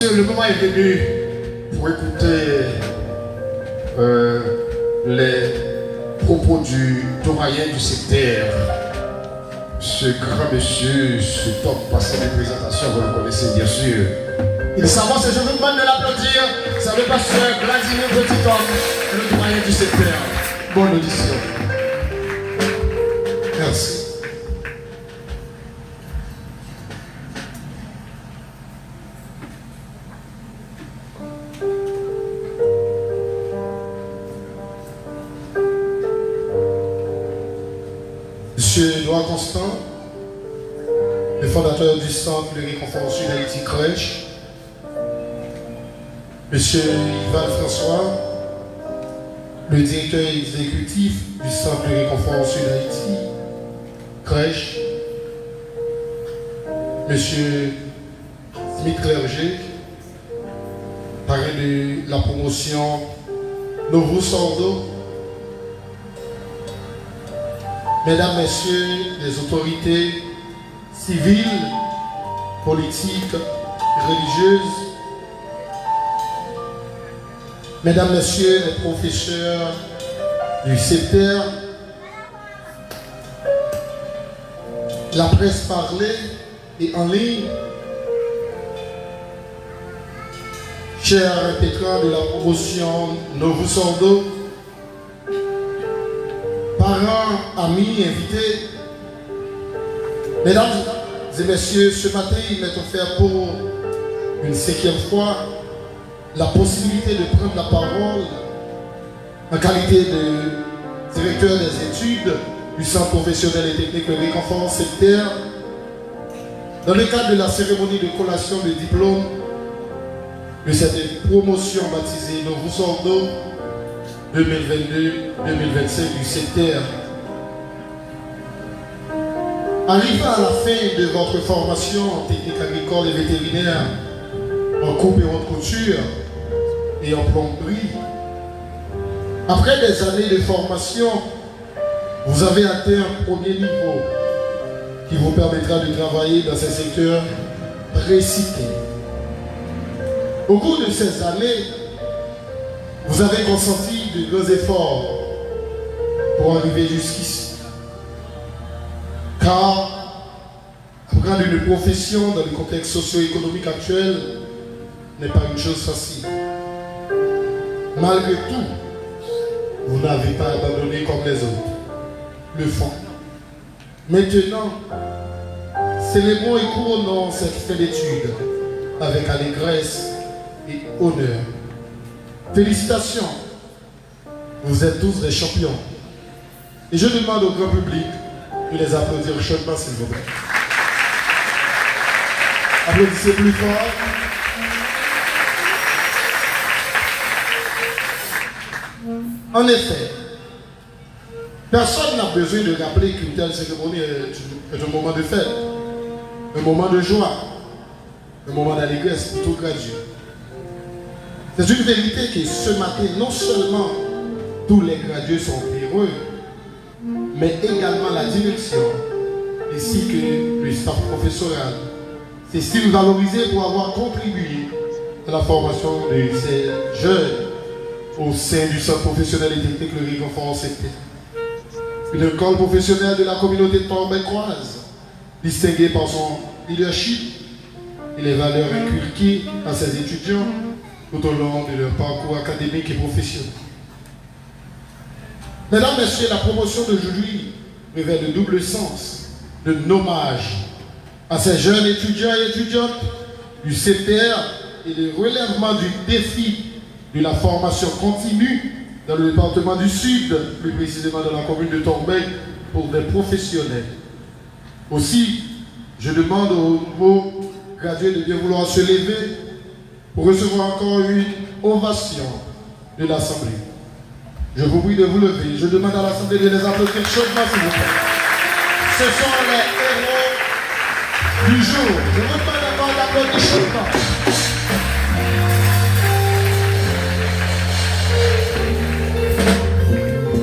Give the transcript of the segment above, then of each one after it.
Le moment est venu pour écouter les propos du doyen du secteur. Ce grand monsieur, ce top passant de présentation, vous le connaissez bien sûr. Il s'avance et je vous demande de l'applaudir. C'est le pasteur Vladimir Petit-Homme, le doyen du secteur. Bonne audition. Merci. Monsieur Noah Constant, le fondateur du Centre de réconfort sud Haïti Crèche. Monsieur Ivan François, le directeur exécutif du Centre de réconfort sud Haïti Crèche. Monsieur Smith Clerget, parrain de la promotion Novo Sordo. Mesdames, Messieurs les autorités civiles, politiques, religieuses, Mesdames, Messieurs les professeurs du secteur, la presse parlée et en ligne, chers impétrants de la promotion Novo Sordo, parents, amis, invités, mesdames et messieurs, ce matin, il m'est offert pour une 5e fois la possibilité de prendre la parole en qualité de directeur des études du Centre professionnel et technique de réconfort secteur dans le cadre de la cérémonie de collation de diplôme de cette promotion baptisée Novo Sordo 2022-2025 du secteur. Arrivant à la fin de votre formation en technique agricole et vétérinaire, en coupe et haute couture et en plomberie, après des années de formation, vous avez atteint un premier niveau qui vous permettra de travailler dans ces secteurs précités. Au cours de ces années, vous avez consenti de grands efforts pour arriver jusqu'ici. Car apprendre une profession dans le contexte socio-économique actuel n'est pas une chose facile. Malgré tout, vous n'avez pas abandonné comme les autres le fond. Maintenant, célébrons et couronnons cette fin d'études avec allégresse et honneur. Félicitations, vous êtes tous des champions. Et je demande au grand public de les applaudir chaudement, s'il vous plaît. Applaudissez plus fort. En effet, personne n'a besoin de rappeler qu'une telle cérémonie est un moment de fête, un moment de joie, un moment d'allégresse plutôt gradué. C'est une vérité que ce matin, non seulement tous les gradués sont heureux, mais également la direction, ainsi que le staff professoral, s'estime valorisé pour avoir contribué à la formation de ces jeunes au sein du Centre professionnel et technique le réconfort secteur. Une école professionnelle de la communauté de Torbay-Croise, distinguée par son leadership et les valeurs inculquées à ses étudiants tout au long de leur parcours académique et professionnel. Mesdames, Messieurs, la promotion d'aujourd'hui revêt le double sens d'un hommage à ces jeunes étudiants et étudiantes du CPR et le relèvement du défi de la formation continue dans le département du Sud, plus précisément dans la commune de Torbay, pour des professionnels. Aussi, je demande aux nouveaux gradués de bien vouloir se lever pour recevoir encore une ovation de l'Assemblée. Je vous prie de vous lever. Je demande à l'Assemblée de les applaudir chaudement, s'il vous plaît. Ce sont les héros du jour. Je vous demande encore d'applaudir chaudement.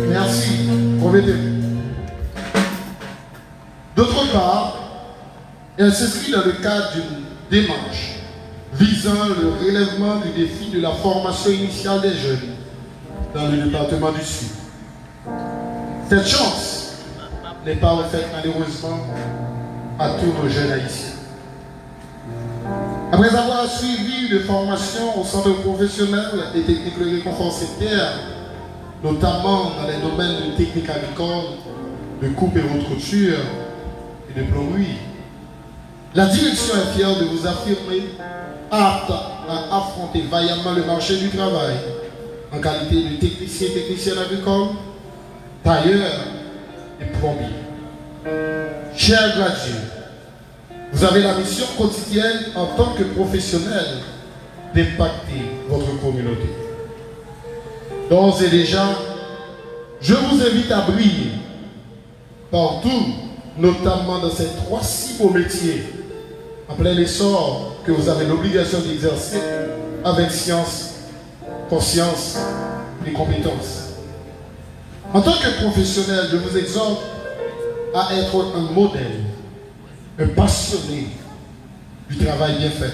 Merci. Promettez-vous. D'autre part, elle s'inscrit dans le cadre d'une démarche visant le relèvement du défi de la formation initiale des jeunes dans le département du Sud. Cette chance n'est pas offerte malheureusement à tous nos jeunes haïtiens. Après avoir suivi une formation au centre professionnel et technique Le Réconfort Secteur, notamment dans les domaines de technique agricole, de coupe et haute couture et de plomberie, la direction est fière de vous affirmer apte à affronter vaillamment le marché du travail en qualité de technicien et technicienne agricole, tailleur et plombier. Chers gradués, vous avez la mission quotidienne en tant que professionnel d'impacter votre communauté. D'ores et déjà, je vous invite à briller partout, notamment dans ces 3 si beaux métiers en plein essor que vous avez l'obligation d'exercer avec science, conscience et compétence. En tant que professionnel, je vous exhorte à être un modèle, un passionné du travail bien fait.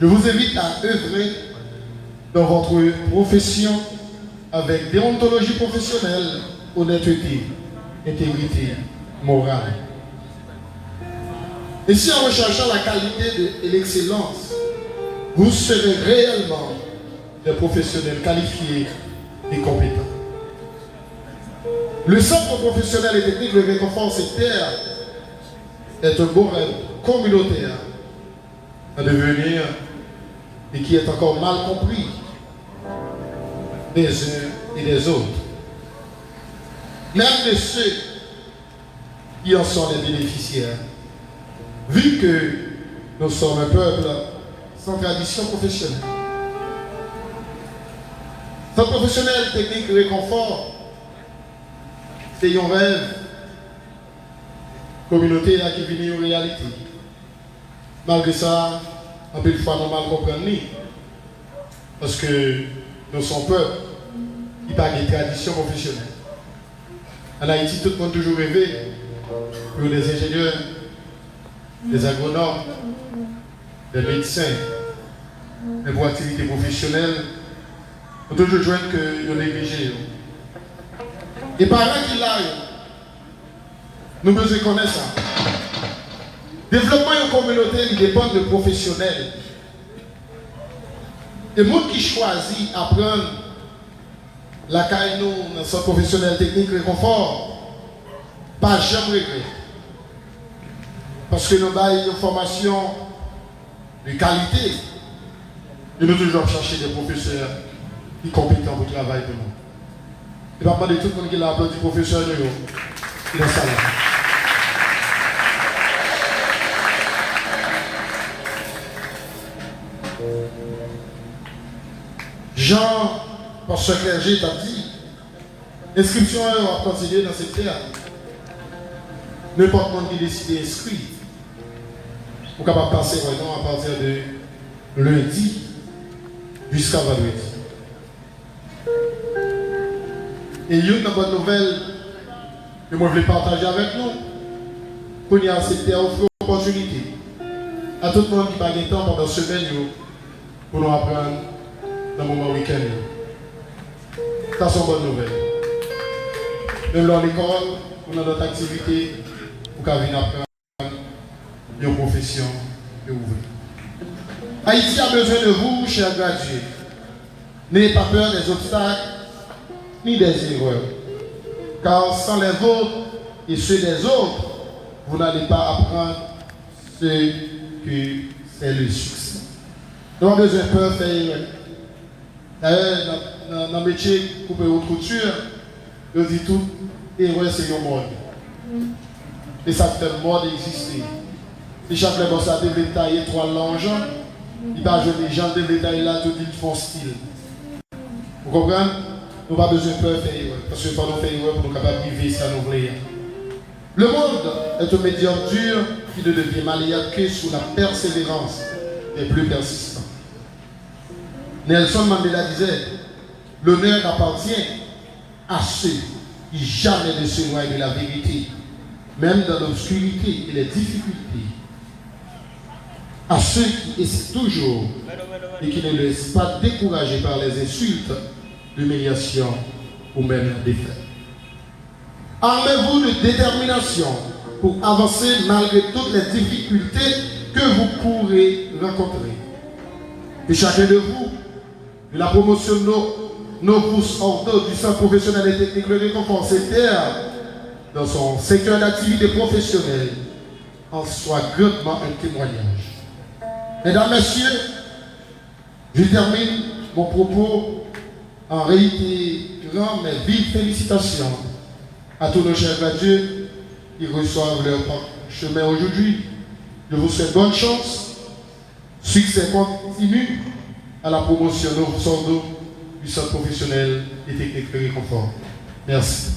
Je vous invite à œuvrer dans votre profession avec déontologie professionnelle, honnêteté, intégrité, morale. Et si en recherchant la qualité et l'excellence, vous serez réellement des professionnels qualifiés et compétents. Le centre professionnel et technique Le Réconfort Secteur est un beau rêve communautaire à devenir et qui est encore mal compris des uns et des autres. Même de ceux qui en sont les bénéficiaires. Vu que nous sommes un peuple sans tradition professionnelle. Centre professionnel technique Réconfort, c'est un rêve communauté qui vient en réalité. Malgré ça, un peu de fois nous mal comprendre parce que nous sommes peuple qui parle des traditions professionnelles. En Haïti, tout le monde toujours rêvé pour des ingénieurs, des agronomes, des médecins, des pour activités professionnelles. On toujours joindre que nous négligés. Et par là qu'il a, nous devons connaître ça. Développement d'une communauté, il dépend de professionnels. Et les gens qui choisissent d'apprendre la caille dans son professionnel technique Réconfort, pas jamais regret. Parce que nous avons une formation de qualité. Et nous toujours chercher des professeurs qui sont compétents pour travailler pour nous. Et pas demander tout le monde qui l'a applaudi professeur de nous. Il est dans la salle. Jean, pasteur clergé, t'a dit, l'inscription va continuer dans cette terre. N'importe qui décide d'inscrire. Vous êtes capable de passer vraiment à partir de lundi jusqu'à vendredi. Et il y a une bonne nouvelle que moi je voulais partager avec nous. Pour y accepter à offrir une opportunité à tout le monde qui n'a pas de temps pendant la semaine pour nous apprendre dans le moment week-end. Ça, c'est une bonne nouvelle. Même dans l'école, ou dans notre activité, vous pouvez venir apprendre une profession et ouvrir. Haïti a besoin de vous, chers gradués. N'ayez pas peur des obstacles ni des erreurs. Car sans les vôtres et ceux des autres, vous n'allez pas apprendre ce que c'est le succès. Nous avons besoin de peur faire erreur. D'ailleurs, dans le métier coupe et haute couture, je dis tout, erreur c'est un mode. Et ça fait un mode exister. Si chaque fois que ça devait tailler 3 longes, il va jouer les gens devait tailler là, tout ils font style. Vous comprenez? Nous n'avons pas besoin de peur faire erreur. Parce que pendant faire erreur, pour nous capables de vivre ça nous voulons. Le monde est un médium dur qui ne devient malléable que sous la persévérance des plus persistants. Nelson Mandela disait, l'honneur appartient à ceux qui jamais ne s'éloignent de la vérité, même dans l'obscurité et les difficultés. à ceux qui essaient toujours et qui ne laissent pas décourager par les insultes, l'humiliation ou même la défaite. Armez-vous de détermination pour avancer malgré toutes les difficultés que vous pourrez rencontrer. Et chacun de vous, de la promotion de nos bourses hors d'eau du centre professionnel et technique Le Réconfort CTR, dans son secteur d'activité professionnelle, en soit grandement un témoignage. Mesdames, Messieurs, je termine mon propos en réitérant mes vives félicitations à tous nos chers gradués qui reçoivent leur chemin aujourd'hui. Je vous souhaite bonne chance, succès continu à la promotion de nos sordos du centre professionnel et technique Le Réconfort. Merci.